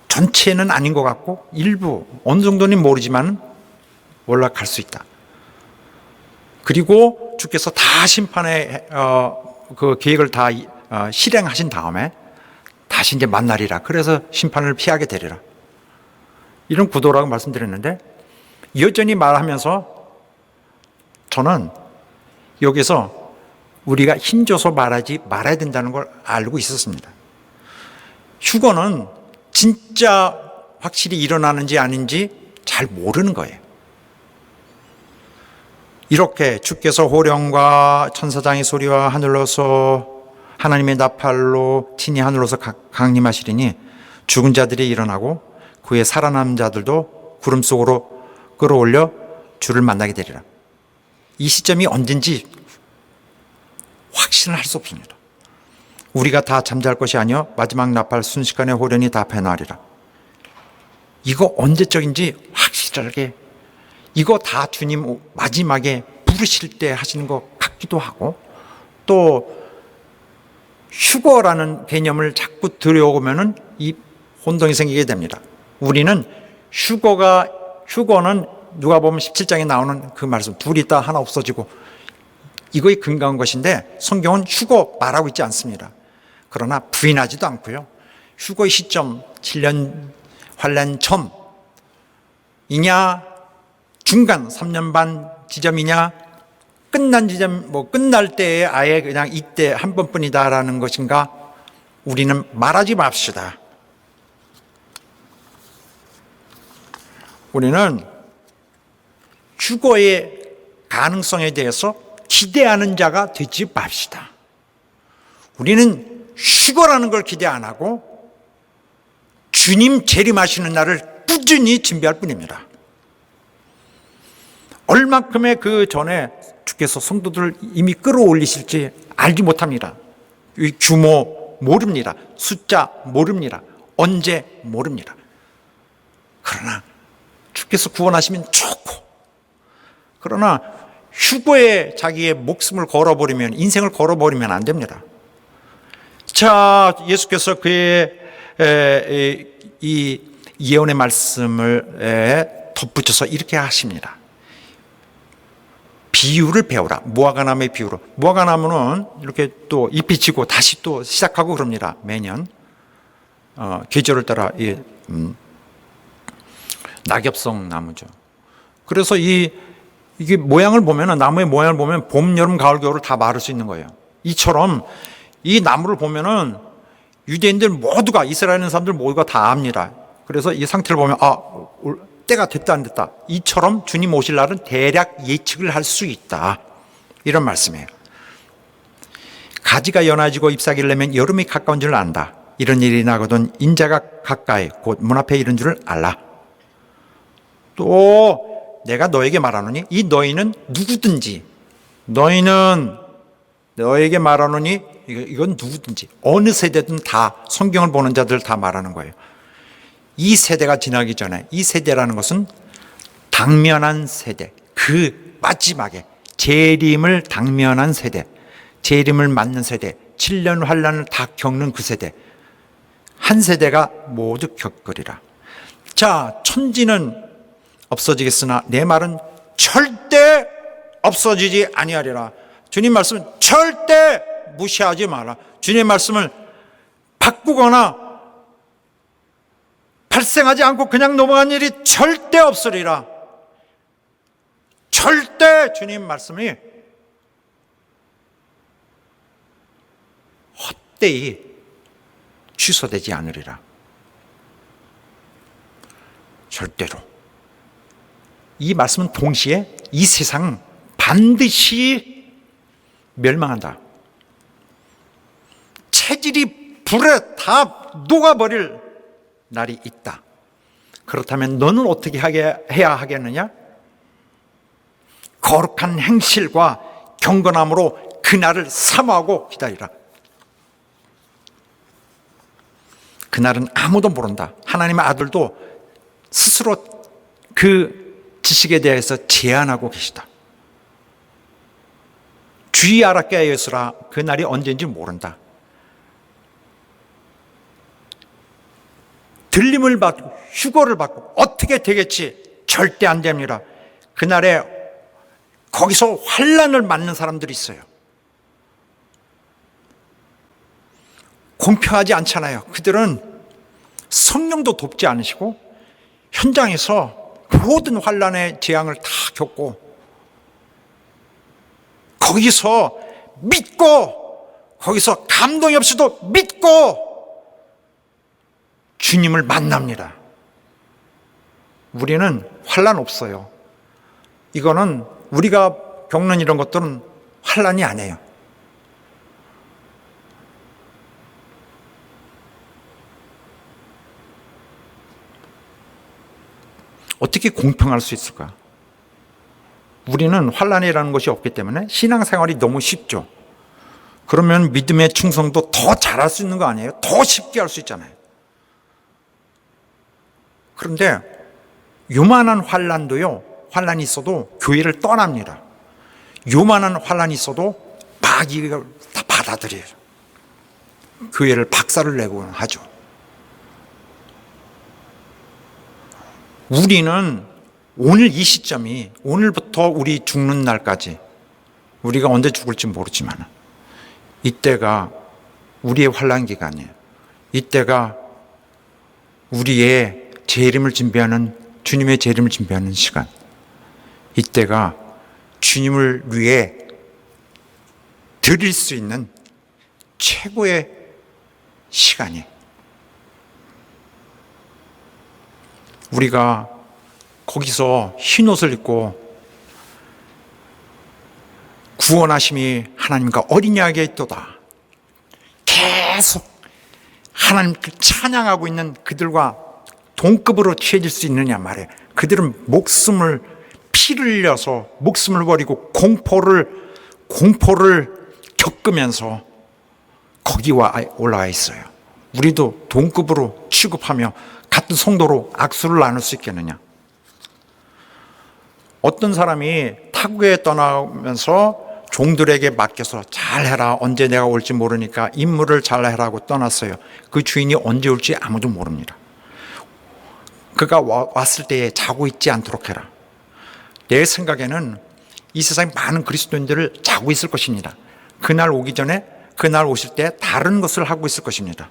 전체는 아닌 것 같고 일부 어느 정도는 모르지만 올라갈 수 있다. 그리고 주께서 다 심판의 그 계획을 다 실행하신 다음에 다시 이제 만나리라. 그래서 심판을 피하게 되리라. 이런 구도라고 말씀드렸는데, 여전히 말하면서 저는 여기서 우리가 힘줘서 말하지 말아야 된다는 걸 알고 있었습니다. 휴거는 진짜 확실히 일어나는지 아닌지 잘 모르는 거예요. 이렇게 주께서 호령과 천사장의 소리와 하늘로서 하나님의 나팔로 친히 하늘로서 강림하시리니 죽은 자들이 일어나고 그의 살아남은 자들도 구름 속으로 끌어올려 주를 만나게 되리라. 이 시점이 언젠지 확신을 할 수 없습니다. 우리가 다 잠잘 것이 아니요 마지막 나팔 순식간에 호련히 다 패나리라. 이거 언제적인지 확실하게, 이거 다 주님 마지막에 부르실 때 하시는 것 같기도 하고, 또 휴거라는 개념을 자꾸 들여오면은 이 혼동이 생기게 됩니다. 우리는 휴거는 누가복음 17장에 나오는 그 말씀, 둘이 있다 하나 없어지고, 이거에 근거한 것인데 성경은 휴거 말하고 있지 않습니다. 그러나 부인하지도 않고요. 휴거의 시점 7년 환란 전이냐, 중간 3년 반 지점이냐, 끝난 지점, 끝날 때에 아예 그냥 이때 한 번뿐이다라는 것인가, 우리는 말하지 맙시다. 우리는 휴거의 가능성에 대해서 기대하는 자가 되지 맙시다. 우리는 휴거라는 걸 기대 안 하고 주님 재림하시는 날을 꾸준히 준비할 뿐입니다. 얼마큼의 그 전에 주께서 성도들을 이미 끌어올리실지 알지 못합니다. 이 규모 모릅니다. 숫자 모릅니다. 언제 모릅니다. 그러나 주께서 구원하시면 좋고, 그러나 휴거에 자기의 목숨을 걸어버리면, 인생을 걸어버리면 안 됩니다. 자, 예수께서 그의 이 예언의 말씀을 덧붙여서 이렇게 하십니다. 비유를 배우라. 무화과나무의 비유로. 무화과나무는 이렇게 또 잎이 지고 다시 또 시작하고 그럽니다. 매년 계절을 따라 낙엽성 나무죠. 그래서 이게 모양을 보면은, 나무의 모양을 보면 봄, 여름, 가을, 겨울을 다 말할 수 있는 거예요. 이처럼 이 나무를 보면은 유대인들 모두가, 이스라엘 있는 사람들 모두가 다 압니다. 그래서 이 상태를 보면 때가 됐다 안 됐다, 이처럼 주님 오실 날은 대략 예측을 할 수 있다, 이런 말씀이에요. 가지가 연해지고 잎사귀를 내면 여름이 가까운 줄 안다. 이런 일이 나거든 인자가 가까이 곧 문 앞에 이른 줄을 알라. 또 내가 너에게 말하노니, 이 너희는 누구든지, 너희는 너에게 말하노니, 이건 누구든지, 어느 세대든 다, 성경을 보는 자들 다 말하는 거예요. 이 세대가 지나기 전에, 이 세대라는 것은 당면한 세대, 그 마지막에 재림을 당면한 세대, 재림을 맞는 세대, 7년 환란을 다 겪는 그 세대, 한 세대가 모두 겪으리라. 자, 천지는 없어지겠으나 내 말은 절대 없어지지 아니하리라. 주님 말씀은 절대 무시하지 마라. 주님 말씀을 바꾸거나 발생하지 않고 그냥 넘어간 일이 절대 없으리라. 절대 주님 말씀이 헛되이 취소되지 않으리라. 절대로. 이 말씀은 동시에 이 세상 반드시 멸망한다. 체질이 불에 다 녹아버릴 날이 있다. 그렇다면 너는 어떻게 해야 하겠느냐? 거룩한 행실과 경건함으로 그날을 사모하고 기다리라. 그날은 아무도 모른다. 하나님의 아들도 스스로 그 지식에 대해서 제한하고 계시다. 주의 알았게 하였으라. 그날이 언제인지 모른다. 들림을 받고 휴거를 받고 어떻게 되겠지? 절대 안 됩니다. 그날에 거기서 환난을 맞는 사람들이 있어요. 공평하지 않잖아요. 그들은 성령도 돕지 않으시고 현장에서 모든 환난의 재앙을 다 겪고 거기서 믿고, 거기서 감동이 없어도 믿고 주님을 만납니다. 우리는 환난 없어요. 이거는 우리가 겪는 이런 것들은 환난이 아니에요. 어떻게 공평할 수 있을까? 우리는 환난이라는 것이 없기 때문에 신앙생활이 너무 쉽죠. 그러면 믿음의 충성도 더 잘할 수 있는 거 아니에요? 더 쉽게 할 수 있잖아요. 그런데 요만한 환난도요, 환난이 있어도 교회를 떠납니다. 요만한 환난이 있어도 막 이걸 다 받아들여요. 교회를 박살을 내고 하죠. 우리는 오늘 이 시점이, 오늘부터 우리 죽는 날까지, 우리가 언제 죽을지 모르지만 이때가 우리의 환난 기간이에요. 이때가 우리의 재림을 준비하는, 주님의 재림을 준비하는 시간. 이때가 주님을 위해 드릴 수 있는 최고의 시간이에요. 우리가 거기서 흰 옷을 입고 구원하심이 하나님과 어린양에게 있도다, 계속 하나님을 찬양하고 있는 그들과 동급으로 취해질 수 있느냐 말이에요. 그들은 목숨을, 피를 흘려서 목숨을 버리고 공포를 겪으면서 거기 올라와 있어요. 우리도 동급으로 취급하며 같은 성도로 악수를 나눌 수 있겠느냐? 어떤 사람이 타국에 떠나면서 종들에게 맡겨서 잘해라, 언제 내가 올지 모르니까 임무를 잘해라고 떠났어요. 그 주인이 언제 올지 아무도 모릅니다. 그가 왔을 때에 자고 있지 않도록 해라. 내 생각에는 이 세상에 많은 그리스도인들을 자고 있을 것입니다. 그날 오기 전에, 그날 오실 때 다른 것을 하고 있을 것입니다.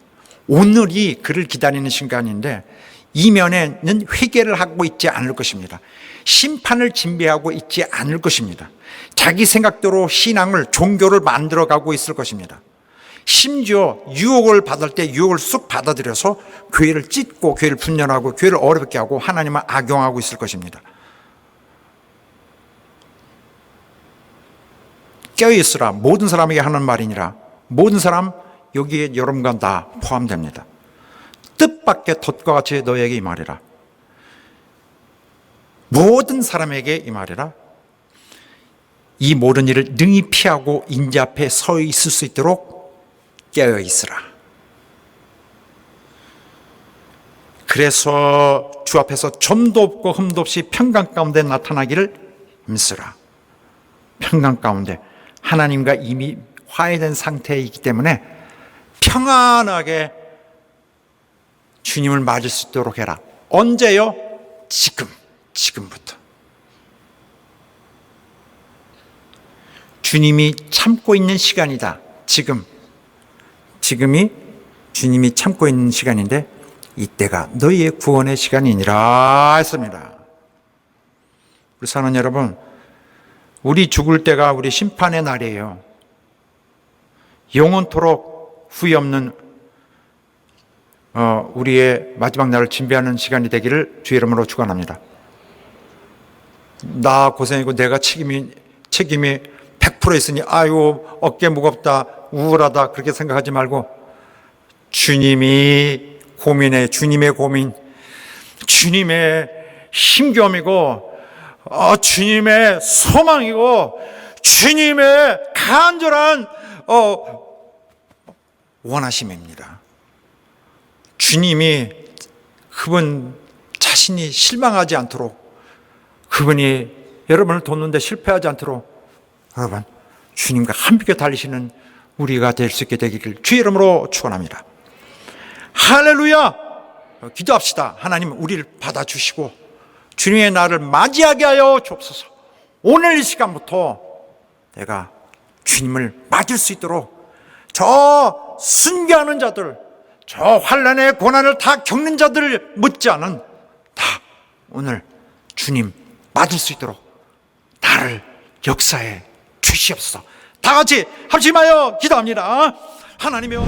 오늘이 그를 기다리는 순간인데 이면에는 회개를 하고 있지 않을 것입니다. 심판을 준비하고 있지 않을 것입니다. 자기 생각대로 신앙을, 종교를 만들어가고 있을 것입니다. 심지어 유혹을 받을 때 유혹을 쑥 받아들여서 교회를 찢고, 교회를 분열하고, 교회를 어렵게 하고 하나님을 악용하고 있을 것입니다. 깨어있으라, 모든 사람에게 하는 말이니라. 모든 사람, 여기에 여러분과 다 포함됩니다. 뜻밖의 덫과 같이 너에게 이 말이라. 모든 사람에게 이 말이라. 이 모든 일을 능히 피하고 인재 앞에 서 있을 수 있도록 깨어 있으라. 그래서 주 앞에서 점도 없고 흠도 없이 평강 가운데 나타나기를 힘쓰라. 평강 가운데 하나님과 이미 화해된 상태에 있기 때문에 평안하게 주님을 맞을 수 있도록 해라. 언제요? 지금부터. 주님이 참고 있는 시간이다. 지금이 주님이 참고 있는 시간인데 이때가 너희의 구원의 시간이니라 했습니다. 우리 사랑하는 여러분, 우리 죽을 때가 우리 심판의 날이에요. 영원토록 후회 없는 우리의 마지막 날을 준비하는 시간이 되기를 주의 이름으로 축원합니다. 나 고생이고 내가 책임이 100% 있으니 아유 어깨 무겁다, 우울하다 그렇게 생각하지 말고 주님이 고민해, 주님의 고민, 주님의 힘겨움이고 주님의 소망이고 주님의 간절한 원하심입니다. 주님이 그분 자신이 실망하지 않도록, 그분이 여러분을 돕는데 실패하지 않도록 여러분 주님과 함께 달리시는 우리가 될 수 있게 되기를 주의 이름으로 축원합니다. 할렐루야! 기도합시다. 하나님 우리를 받아주시고 주님의 날을 맞이하게 하여 주옵소서. 오늘 이 시간부터 내가 주님을 맞을 수 있도록 저 순교하는 자들, 저 환난의 고난을 다 겪는 자들을 못지않은 다 오늘 주님 맞을 수 있도록 나를 역사해 주시옵소서. 다 같이 합심하여 기도합니다. 하나님이여,